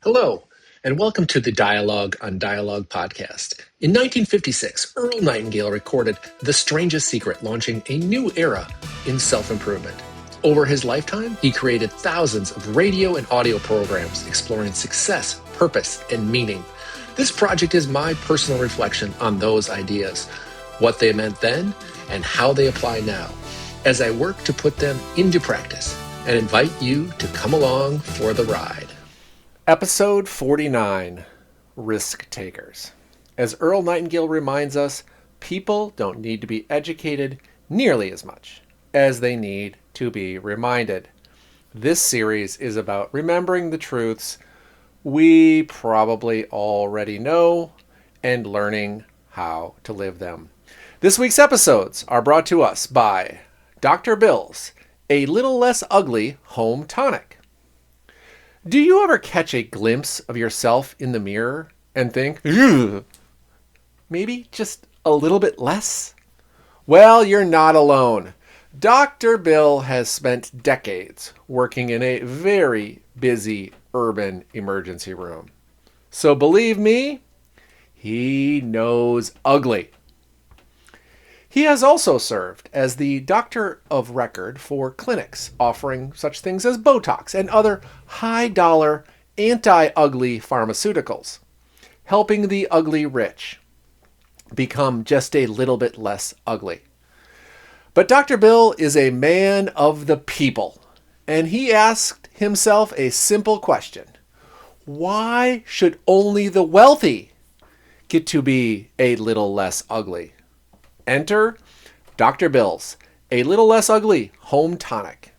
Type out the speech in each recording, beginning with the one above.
Hello, and welcome to the Dialogue on Dialogue podcast. In 1956, Earl Nightingale recorded The Strangest Secret, launching a new era in self-improvement. Over his lifetime, he created thousands of radio and audio programs exploring success, purpose, and meaning. This project is my personal reflection on those ideas, what they meant then, and how they apply now, as I work to put them into practice and invite you to come along for the ride. Episode 49, Risk Takers. As Earl Nightingale reminds us, people don't need to be educated nearly as much as they need to be reminded. This series is about remembering the truths we probably already know and learning how to live them. This week's episodes are brought to us by Dr. Bill's A Little Less Ugly Home Tonic. Do you ever catch a glimpse of yourself in the mirror and think, "Ugh, maybe just a little bit less?" Well, you're not alone. Dr. Bill has spent decades working in a very busy urban emergency room. So believe me, he knows ugly. He has also served as the doctor of record for clinics offering such things as Botox and other high-dollar anti-ugly pharmaceuticals, helping the ugly rich become just a little bit less ugly. But Dr. Bill is a man of the people, and he asked himself a simple question. Why should only the wealthy get to be a little less ugly? Enter Dr. Bill's A Little Less Ugly Home Tonic.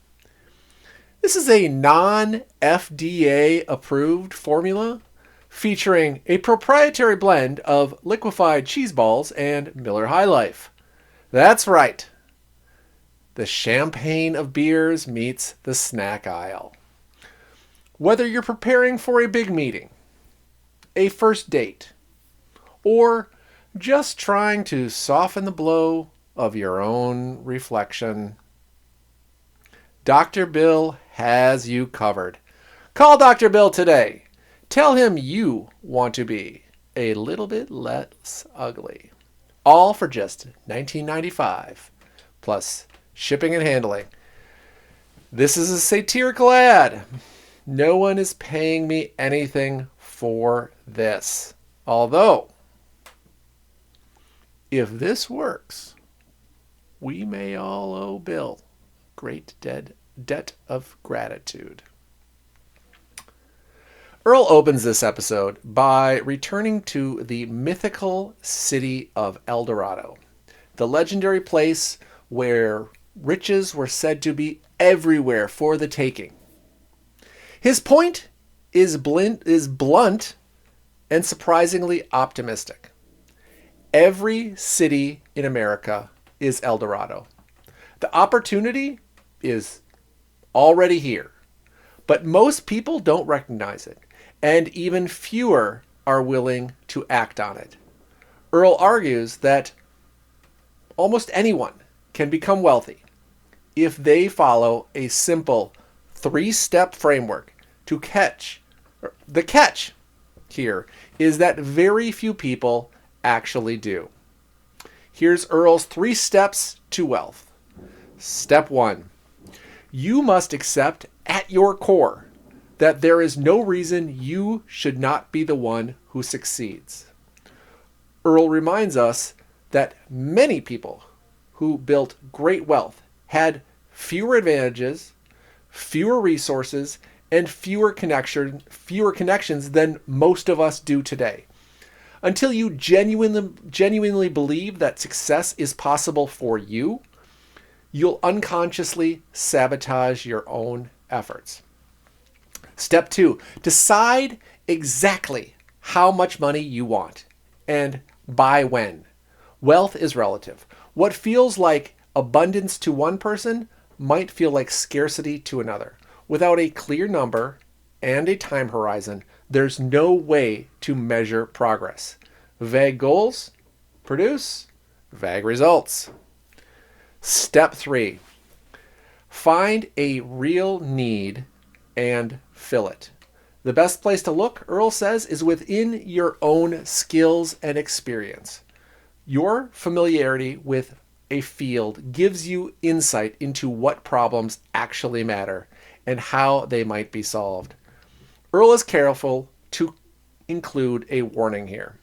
This is a non-FDA approved formula featuring a proprietary blend of liquefied cheese balls and Miller High Life. That's right. The champagne of beers meets the snack aisle. Whether you're preparing for a big meeting, a first date, or just trying to soften the blow of your own reflection, Dr. Bill has you covered. Call Dr. Bill today. Tell him you want to be a little bit less ugly. All for just $19.95 plus shipping and handling. This is a satirical ad. No one is paying me anything for this. Although, if this works, we may all owe Bill great debt of gratitude. Earl opens this episode by returning to the mythical city of Eldorado, the legendary place where riches were said to be everywhere for the taking. His point is blunt and surprisingly optimistic. Every city in America is Eldorado. The opportunity is already here, but most people don't recognize it, and even fewer are willing to act on it. Earl argues that almost anyone can become wealthy if they follow a simple three-step framework to catch. The catch here is that very few people actually do. Here's Earl's 3 steps to wealth. Step 1. You must accept at your core that there is no reason you should not be the one who succeeds. Earl reminds us that many people who built great wealth had fewer advantages, fewer resources, and fewer connections than most of us do today. Until you genuinely believe that success is possible for you, you'll unconsciously sabotage your own efforts. Step 2, decide exactly how much money you want and by when. Wealth is relative. What feels like abundance to one person might feel like scarcity to another. Without a clear number and a time horizon, there's no way to measure progress. Vague goals produce vague results. Step 3. Find a real need and fill it. The best place to look, Earl says, is within your own skills and experience. Your familiarity with a field gives you insight into what problems actually matter and how they might be solved. Earl is careful to include a warning here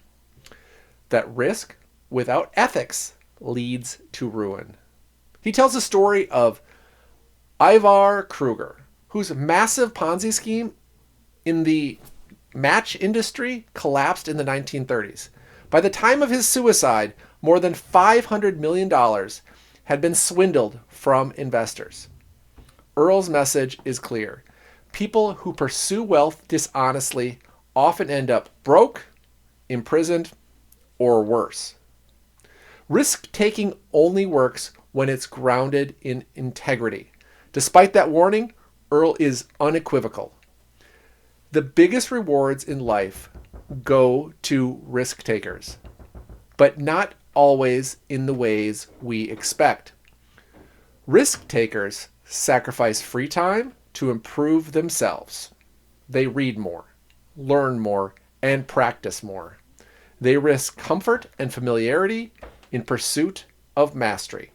that risk without ethics leads to ruin. He tells a story of Ivar Kruger, whose massive Ponzi scheme in the match industry collapsed in the 1930s. By the time of his suicide, more than $500 million had been swindled from investors. Earl's message is clear. People who pursue wealth dishonestly often end up broke, imprisoned, or worse. Risk-taking only works when it's grounded in integrity. Despite that warning, Earl is unequivocal. The biggest rewards in life go to risk takers, but not always in the ways we expect. Risk takers sacrifice free time to improve themselves. They read more, learn more, and practice more. They risk comfort and familiarity in pursuit of mastery.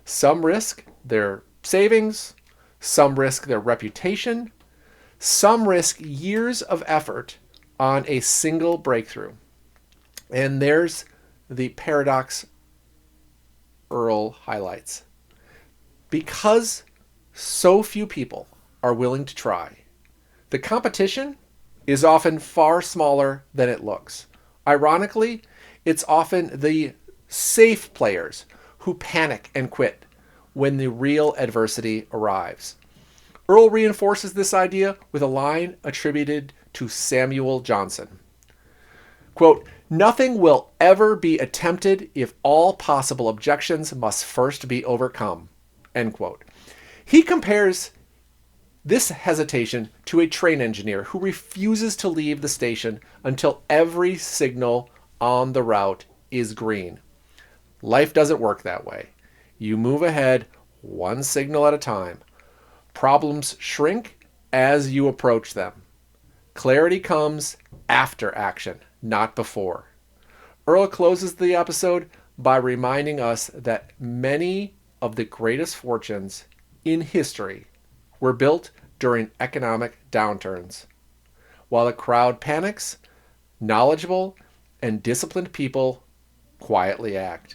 Some risk their savings, some risk their reputation, some risk years of effort on a single breakthrough. And there's the paradox Earl highlights. Because so few people are willing to try, the competition is often far smaller than it looks. Ironically, it's often the safe players who panic and quit when the real adversity arrives. Earl reinforces this idea with a line attributed to Samuel Johnson. Quote, "Nothing will ever be attempted if all possible objections must first be overcome." End quote. He compares this hesitation to a train engineer who refuses to leave the station until every signal on the route is green. Life doesn't work that way. You move ahead one signal at a time. Problems shrink as you approach them. Clarity comes after action, not before. Earl closes the episode by reminding us that many of the greatest fortunes in history were built during economic downturns. While the crowd panics, knowledgeable and disciplined people quietly act.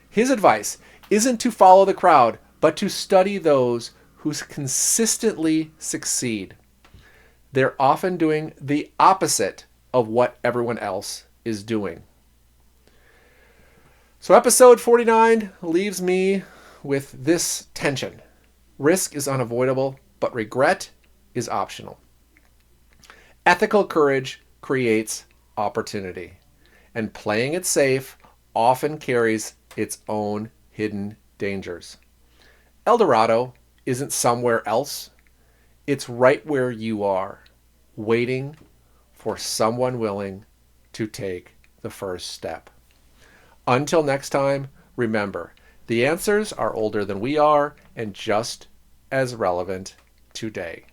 His advice isn't to follow the crowd, but to study those who consistently succeed. They're often doing the opposite of what everyone else is doing. So episode 49 leaves me with this tension. Risk is unavoidable, but regret is optional. Ethical courage creates opportunity, and playing it safe often carries its own hidden dangers. Eldorado isn't somewhere else. It's right where you are, waiting for someone willing to take the first step. Until next time, remember, the answers are older than we are and just as relevant today.